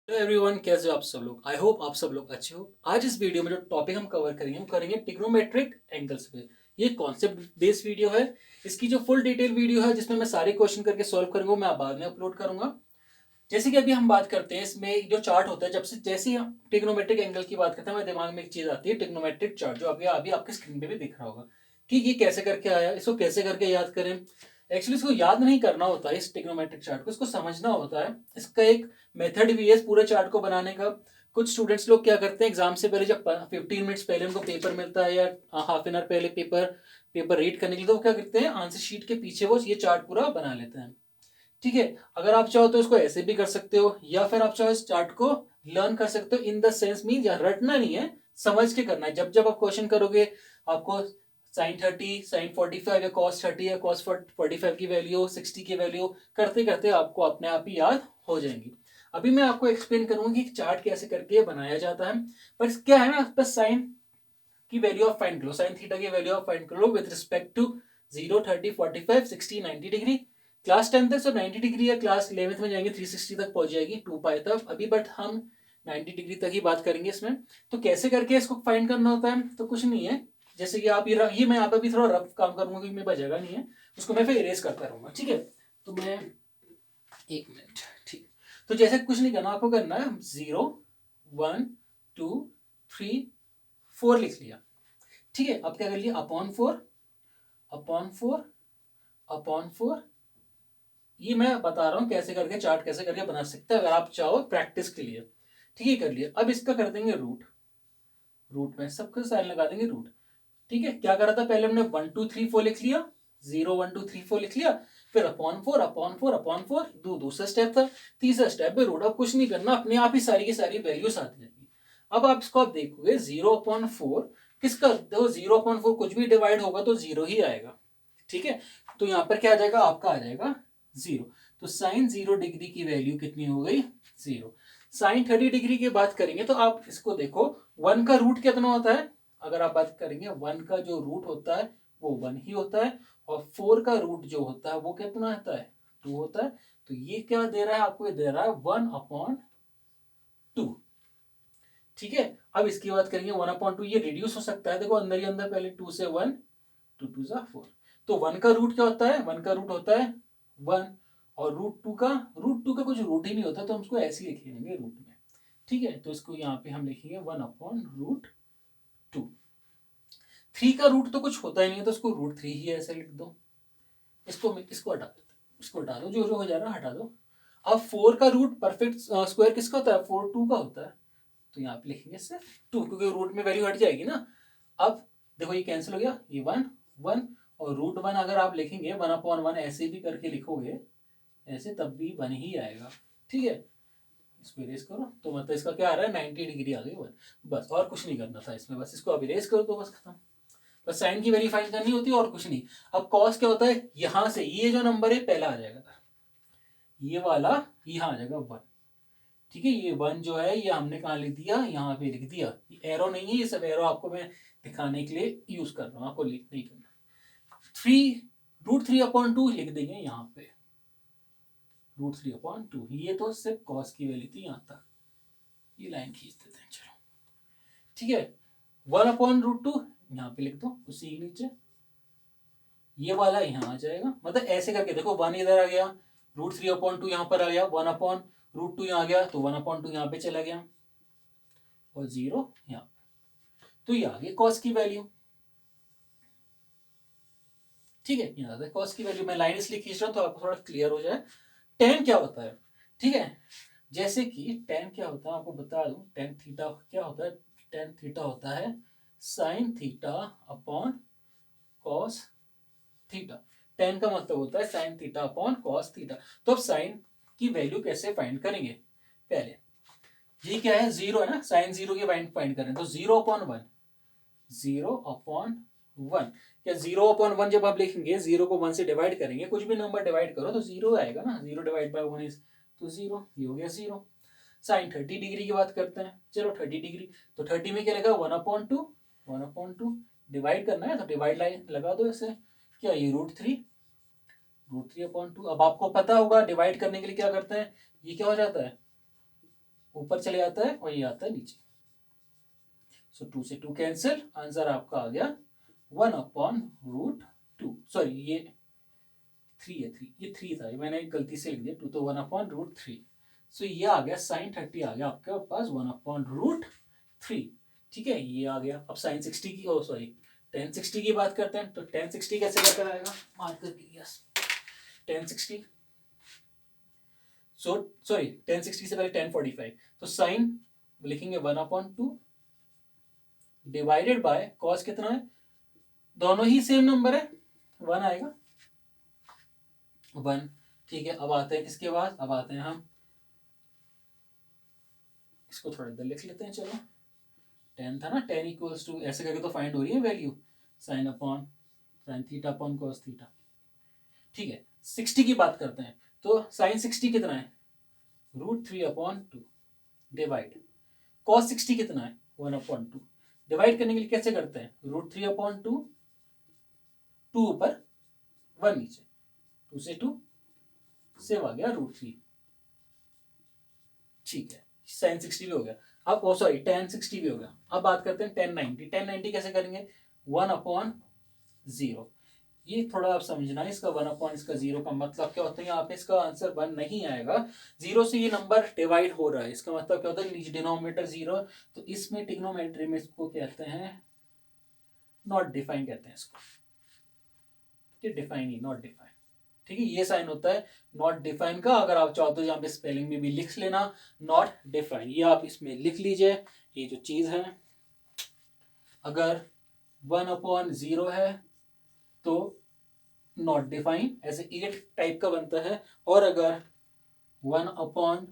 Hello everyone, कैसे हो आप सब लोग। आई होप आप सब लोग अच्छे हो। आज इस वीडियो में जो टॉपिक हम कवर करेंगे, हम करेंगे ट्रिग्नोमेट्रिक एंगल्स पे। ये कॉन्सेप्ट बेस्ड वीडियो है। इसकी जो फुल डिटेल वीडियो है जिसमें मैं सारे क्वेश्चन करके सॉल्व करूंगा, मैं बाद में अपलोड करूंगा। जैसे कि अभी हम बात करते हैं, इसमें जो चार्ट होता है, जब से जैसे ही हम ट्रिग्नोमेट्रिक एंगल की बात करते हैं, हमारे दिमाग में एक चीज आती है, ट्रिग्नोमेट्रिक चार्ट, जो अभी अभी आपके स्क्रीन पे भी दिख रहा होगा कि ये कैसे करके आया, इसको कैसे करके याद करें। एक्चुअली इसको याद नहीं करना होता है, इस ट्रिग्नोमेट्रिक चार्ट को, इसको समझना होता है। इसका एक मेथड भी है इस पूरे चार्ट को बनाने का। कुछ स्टूडेंट्स लोग क्या करते हैं, एग्जाम से पहले जब 15 मिनट्स पहले उनको पेपर मिलता है या हाफ एन आवर पहले पेपर पेपर रीड करने के लिए, तो वो क्या करते हैं, आंसर शीट के पीछे वो ये चार्ट पूरा बना लेते हैं। ठीक है। अगर आप चाहो तो इसको ऐसे भी कर सकते हो, या फिर आप चाहो इस चार्ट को लर्न कर सकते हो। इन द सेंस मीन या रटना नहीं है, समझ के करना है। जब जब आप क्वेश्चन करोगे, आपको sin 30, sin 45 या cos 30 या cos 45 की वैल्यू, 60 की वैल्यू करते करते आपको अपने आप ही याद हो जाएंगी। अभी मैं आपको एक्सप्लेन करूंगा कि चार्ट कैसे करके बनाया जाता है। पर क्या है ना, बस sine value value of find करो, साइन थीटा की वैल्यू ऑफ फाइंड करो with respect to 0, 30, 45, 60, 90 degree. Class 10 तक तो 90 डिग्री है, क्लास 11th में जाएंगे 360 तक पहुंच जाएगी 2 पाई तक। अभी बट हम 90 डिग्री तक ही बात करेंगे इसमें। तो कैसे करके इसको फाइंड करना होता है, तो कुछ नहीं है। जैसे कि आप ये मैं यहाँ पे भी थोड़ा रफ काम करूंगा क्योंकि मेरे पास जगह नहीं है, उसको मैं फिर इरेज करता रहूंगा। ठीक है, तो मैं 1 मिनट। ठीक, तो जैसे कुछ नहीं करना, आपको करना है 0, 1, 2, 3, 4 लिख लिया। ठीक है, अब क्या कर लिया, अपॉन 4, अपॉन 4, अपॉन 4। ये मैं बता रहा हूं कैसे करके, चार्ट कैसे करके बना सकते हैं, अगर आप चाहो प्रैक्टिस के लिए। ठीक है, कर लिया। अब इसका कर देंगे रूट। रूट में सबके साइन लगा देंगे रूट। ठीक है, क्या करा था पहले हमने, 1 2 3 4 लिख लिया, 0 1 2 3 4 लिख लिया, फिर अपॉन 4, अपॉन 4, अपॉन 4, दूसरा स्टेप था। तीसरा स्टेप पे रूट। अब कुछ नहीं करना, अपने आप ही सारी की सारी वैल्यूज आती जाएगी। अब आप इसको आप देखोगे, 0/4 किसका, देखो 0/4 कुछ भी डिवाइड होगा तो जीरो ही आएगा। ठीक है, तो यहां पर क्या आ जाएगा, आपका आ जाएगा 0। तो साइन 0 डिग्री की वैल्यू कितनी हो गई, 0। साइन 30 डिग्री की बात करेंगे तो आप इसको देखो, 1 का रूट कितना होता है। अगर आप बात करेंगे, 1 का जो रूट होता है वो 1 ही होता है, और 4 का रूट जो होता है वो कितना होता है, 2 होता है। तो ये क्या दे रहा है आपको, ये दे रहा है 1/2। ठीक है, अब इसकी बात करेंगे 1/2, ये रिड्यूस हो सकता है, देखो अंदर ही अंदर, पहले 2 से 1, 2 2 4। तो 1 का रूट क्या होता है, 1 का रूट होता है 1, और रूट टू का कुछ रूट ही नहीं होता, तो हम उसको ऐसे ही लिखेंगे रूट में। ठीक है, तो इसको यहाँ पे हम लिखेंगे 1/√2। 3 का रूट तो कुछ होता ही नहीं है, तो उसको √3 ही ऐसे लिख दो। इसको हटा दो, इसको हटा दो, जो जो हो जा रहा है हटा दो। अब 4 का रूट परफेक्ट स्क्वायर किसका होता है, 4 2 का होता है। तो यहाँ पे लिखेंगे सिर्फ 2, क्योंकि रूट में वैल्यू हट जाएगी ना। अब देखो ये कैंसिल हो गया, ये 1 1, और √1 अगर आप लिखेंगे 1/1 ऐसे भी करके लिखोगे ऐसे, तब भी 1 ही आएगा। ठीक है, इसको इरेज करो, तो मतलब इसका क्या आ रहा है, 90 डिग्री आ गई 1। बस और कुछ नहीं करना था इसमें, बस इसको अब इरेज करो तो बस खत्म। बस साइन की वैल्यू फाइंड करनी होती है और कुछ नहीं। अब कॉस क्या होता है, यहां से ये जो नंबर है पहला आ जाएगा, ये वाला यहाँ आ जाएगा 1। ठीक है, ये 1 जो है ये हमने कहाँ लिख दिया, यहाँ पे लिख दिया। ये एरो नहीं है, ये सब एरो आपको मैं दिखाने के लिए यूज कर रहा हूँ, आपको लिख नहीं करना। 3 √3/2 लिख देंगे यहाँ पे, √3/2। ये तो सिर्फ कॉस की वैल्यू थी यहाँ तक, ये लाइन खींच देते हैं, चलो। ठीक है, 1/√2 यहाँ पे लिख दो उसी के नीचे, ये वाला यहाँ आ जाएगा। मतलब ऐसे करके देखो, 1 इधर आ गया, √3/2 यहाँ पर आ गया, 1/√2 यहाँ आ गया, तो 1/2 यहाँ पे चला गया, और 0 यहाँ। तो ये आ गई कॉस की वैल्यू। ठीक है, यहाँ आता है कॉस की वैल्यू। मैं लाइन इसलिए खींच रहा हूँ तो आपको थोड़ा क्लियर हो जाए। टेन क्या होता है, ठीक है, जैसे कि टेन क्या होता है आपको बता दूं, टेन थीटा क्या होता है, टेन थीटा होता है sine theta upon cos theta. Ten का मतलब होता है sine theta upon cos theta. तो अब साइन की वैल्यू कैसे फाइंड करेंगे, पहले ये क्या है, 0 है ना, साइन 0 की फाइंड करें तो 0/1, 0/1। क्या 0/1 जब आप लिखेंगे, 0 को 1 से डिवाइड करेंगे, कुछ भी नंबर डिवाइड करो तो 0 आएगा ना, 0/1 इज तो 0, ये हो गया 0। साइन 30 डिग्री की बात करते हैं, चलो 30 डिग्री, तो 30 में क्या लगा, 1/2, 1/2 डिवाइड करना है तो डिवाइड लाइन लगा दो ऐसे। क्या ये √3, √3/2। अब आपको पता होगा डिवाइड करने के लिए क्या करते हैं, ये क्या हो जाता है ऊपर चले जाता है और ये आता है नीचे। सो 2 से 2 कैंसिल, आंसर आपका आ गया 1/√2। सॉरी ये 3 है, 3 ये 3 था, ये मैंने एक गलती से लिख दिया 2, तो 1/√3। सो ये आ गया sin 30 आ गया आपके पास 1/√3। ठीक है, ये आ गया। अब sin 60 की सॉरी tan 60 की बात करते हैं। तो tan 60 कैसे लेकर आएगा, मार्कर की यस tan 60, सॉरी tan 60 से पहले tan 45, तो sin लिखेंगे 1/2 डिवाइडेड बाय cos कितना है, दोनों ही सेम नंबर है, 1 आएगा 1। ठीक है, अब आते हैं किसके बाद, अब आते हैं हम इसको थोड़ा इधर लिख लेते हैं। चलो 10 था ना, 10 इक्वल्स टू ऐसे करके तो फाइंड हो रही है value sin theta upon cos theta. ठीक है, 60 की बात करते हैं। तो sin 60 कितना है, √3/2 डिवाइड cos 60 कितना है 1/2। डिवाइड करने के लिए कैसे करते हैं, √3/2, 2 ऊपर 1 नीचे, 2 से 2 सेव आ गया √3। ठीक है, sin 60 भी हो गया। अब सॉरी tan 60 भी हो गया। अब बात करते हैं tan 90। tan 90 कैसे करेंगे, 1/0। ये थोड़ा आप समझना है, इसका 1/, इसका 0 का मतलब क्या होता है। यहाँ पे इसका आंसर 1 नहीं आएगा, 0 से ये नंबर डिवाइड हो रहा है, इसका मतलब क्या होता है, नीचे डिनोमिनेटर 0। तो इसमें ट्रिग्नोमेट्री में इसको कहते हैं नॉट डिफाइन, कहते हैं इसको डिफाइन ही, नॉट डिफाइन। ठीक है, ये साइन होता है नॉट डिफाइन का। अगर आप चाहो तो यहाँ पे स्पेलिंग में भी लिख लेना नॉट डिफाइन, ये आप इसमें लिख लीजिए। ये जो चीज है, अगर 1/0 है तो नॉट डिफाइन ऐसे 8 टाइप का बनता है, और अगर 1/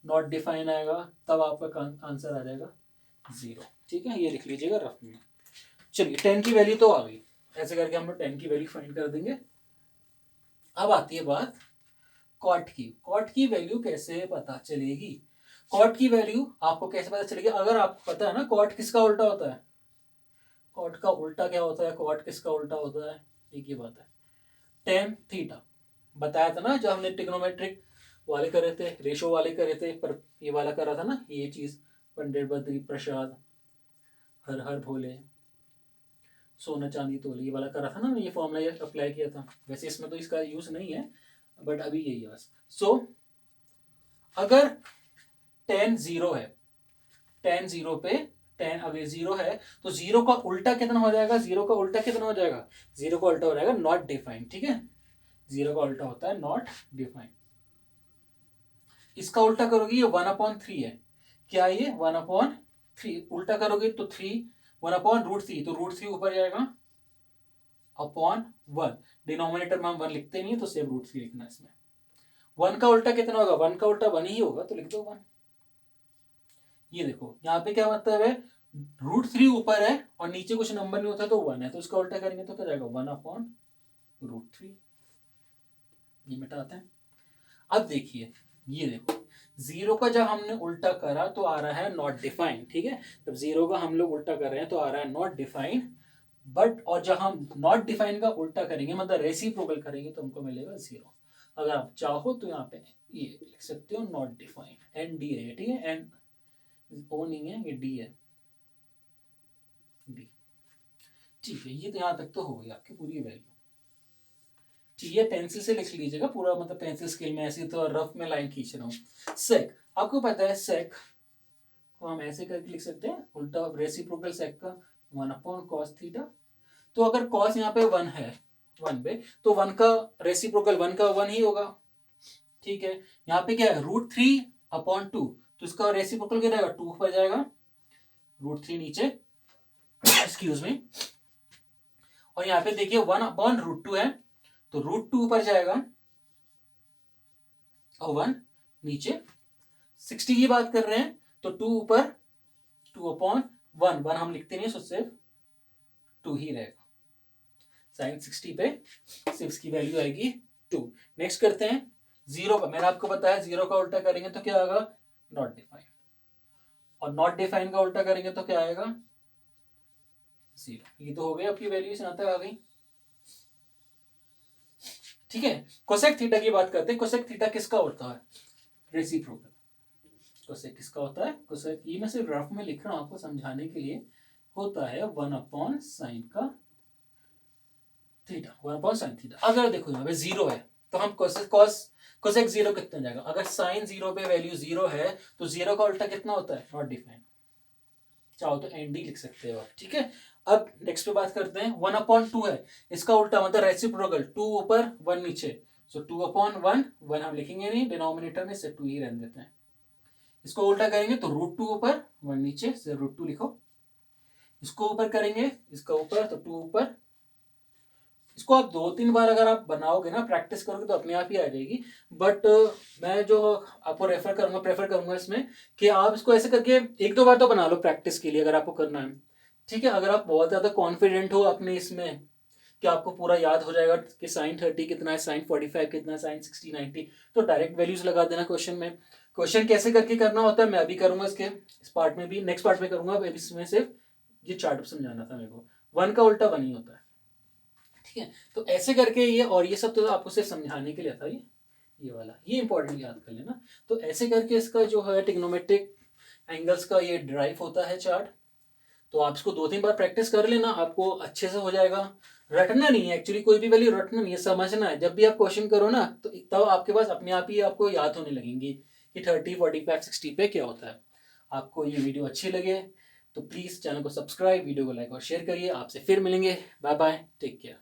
नॉट डिफाइन आएगा तब आपका आंसर आ जाएगा 0। ठीक है, ये लिख लीजिएगा रफ में। चलिए 10 की वैल्यू तो आ गई, ऐसे करके हम लोग 10 की वैल्यू फाइंड कर देंगे। अब आती है बात कॉट की। कॉट की वैल्यू कैसे पता चलेगी, कॉट की वैल्यू आपको कैसे पता चलेगी, अगर आपको पता है ना कॉट किसका उल्टा होता है, कॉट का उल्टा क्या होता है, कॉट किसका उल्टा होता है, एक ही बात है tan थीटा। बताया था ना जब हमने ट्रिग्नोमेट्रिक वाले करे थे, रेशो वाले करे थे, पर ये वाला करा था ना, ये चीज पंडित बद्री प्रसाद हर हर भोले सोना चांदी तोले, ये वाला करा था ना, ये फॉर्मूला अप्लाई किया था। वैसे इसमें तो इसका यूज नहीं है, बट अभी यही है बस। सो अगर tan 0 है, tan 0 पे tan अगर 0 है तो 0 का उल्टा कितना हो जाएगा, 0 का उल्टा कितना हो जाएगा, 0 का उल्टा हो जाएगा नॉट डिफाइन। ठीक है, 0 का उल्टा होता है नॉट डिफाइन। इसका उल्टा करोगे ये 1/3 है, क्या ये 1/3, उल्टा करोगे तो 3 1/√3, तो √3 ऊपर जाएगा अपॉन 1। डिनोमिनेटर में हम 1 लिखते नहीं है, तो सिर्फ √3 लिखना है इसमें। 1 का उल्टा कितना होगा, 1 का उल्टा 1 ही होगा, तो लिख दो 1। ये देखो यहाँ पे क्या मतलब है, √3 ऊपर है और नीचे कुछ नंबर नहीं होता तो 1 है, तो इसका उल्टा करेंगे तो क्या जाएगा 1/√3। ये मिटाते हैं। अब देखिए, ये देखो 0 का जब हमने उल्टा करा तो आ रहा है नॉट डिफाइन। ठीक है, जब 0 का हम लोग उल्टा कर रहे हैं तो आ रहा है नॉट डिफाइन, बट और जब हम नॉट डिफाइन का उल्टा करेंगे मतलब रेसिप्रोकल करेंगे तो हमको मिलेगा 0। अगर आप चाहो तो यहाँ पे ये लिख सकते हो नॉट डिफाइन, ND है। ठीक है, एन ओ नहीं है, ये डी है, डी। ठीक है, ये तो यहाँ तक तो हो गई आपकी पूरी वैल्यू। ठीक है, पेंसिल से लिख लीजिएगा पूरा, मतलब पेंसिल स्केल में ऐसी तो रफ में लाइन खींच रहा हूँ। सेक, आपको पता है सेक को हम ऐसे करके लिख सकते हैं, उल्टा रेसिप्रोकल सेक का 1/cos थीटा। तो अगर cos यहाँ पे 1 है, 1 पे, तो 1 का रेसिप्रोकल 1 का 1 ही होगा। ठीक है, यहाँ पे क्या है √3/2, तो इसका रेसिप्रोकल क्या रहेगा 2 पर जाएगा, √3 नीचे एक्सक्यूज मी, और यहाँ पे देखिए 1/√2 है, तो √2 ऊपर जाएगा और 1 नीचे। 60 की बात कर रहे हैं तो 2 ऊपर, 2/1, 1 हम लिखते नहीं, सो सिर्फ 2 ही रहेगा। sin 60 पे 6 की वैल्यू आएगी 2। नेक्स्ट करते हैं 0 का। मैंने आपको बताया 0 का उल्टा करेंगे तो क्या आएगा नॉट डिफाइन, और नॉट डिफाइन का उल्टा करेंगे तो क्या आएगा 0। ये तो हो गई आपकी वैल्यू, यहाँ तक आ गई। ठीक है, कोसेक थीटा की बात करते हैं। कोसेक थीटा किसका होता है, रेसिप्रोकल। कोसेक किसका होता है, कोसेक, ये मैं सिर्फ रफ में लिख रहा हूँ आपको समझाने के लिए, होता है 1/sin का थीटा, 1/sin थीटा। अगर देखो यहाँ पे जीरो है तो हम कोसेक जीरो कितना जाएगा, अगर साइन जीरो पे वैल्यू जीरो है तो जीरो का उल्टा कितना होता है, नॉट डिफाइंड। चाहो तो एनडी लिख सकते हो आप, ठीक है। अब नेक्स्ट पे बात करते हैं, 1/2 है, इसका उल्टा मतलब रेसिप्रोकल, 2 ऊपर 1 नीचे, सो 2/1, 1 हम लिखेंगे नहीं डिनोमिनेटर में, से 2 ही रहने देते हैं। इसको उल्टा करेंगे तो √2 ऊपर 1 नीचे, से √2 लिखो। इसको ऊपर करेंगे, इसका ऊपर तो 2 ऊपर। इसको आप 2-3 बार अगर आप बनाओगे ना, प्रैक्टिस करोगे तो अपने आप ही आ जाएगी। बट मैं जो आपको प्रेफर करूंगा इसमें कि आप इसको ऐसे करके 1-2 बार तो बना लो प्रैक्टिस के लिए, अगर आपको करना है, ठीक है। अगर आप बहुत ज्यादा कॉन्फिडेंट हो अपने इसमें कि आपको पूरा याद हो जाएगा कि sin 30 कितना है, sin 45 कितना है, sin 60 90, तो डायरेक्ट वैल्यूज लगा देना क्वेश्चन में। क्वेश्चन कैसे करके करना होता है मैं अभी करूंगा, इसके इस पार्ट में भी, नेक्स्ट पार्ट में करूंगा। अब इसमें सिर्फ ये चार्ट समझाना था मेरे को, 1 का उल्टा 1 ही होता है, ठीक है। तो ऐसे करके ये, और ये सब तो आपको सिर्फ समझाने के लिए था, ये वाला ये इंपॉर्टेंट याद कर लेना। तो ऐसे करके इसका जो है ट्रिग्नोमेट्रिक एंगल्स का ये ड्राइव होता है चार्ट। तो आप इसको 2-3 बार प्रैक्टिस कर लेना, आपको अच्छे से हो जाएगा। रटना नहीं है एक्चुअली, कोई भी वैल्यू रटना नहीं है, समझना है। जब भी आप क्वेश्चन करो ना तो तब आपके पास अपने आप ही आपको याद होने लगेंगी कि 30 45 60 पे क्या होता है। आपको ये वीडियो अच्छी लगे तो प्लीज़ चैनल को सब्सक्राइब, वीडियो को लाइक और शेयर करिए। आपसे फिर मिलेंगे, बाय बाय, टेक केयर।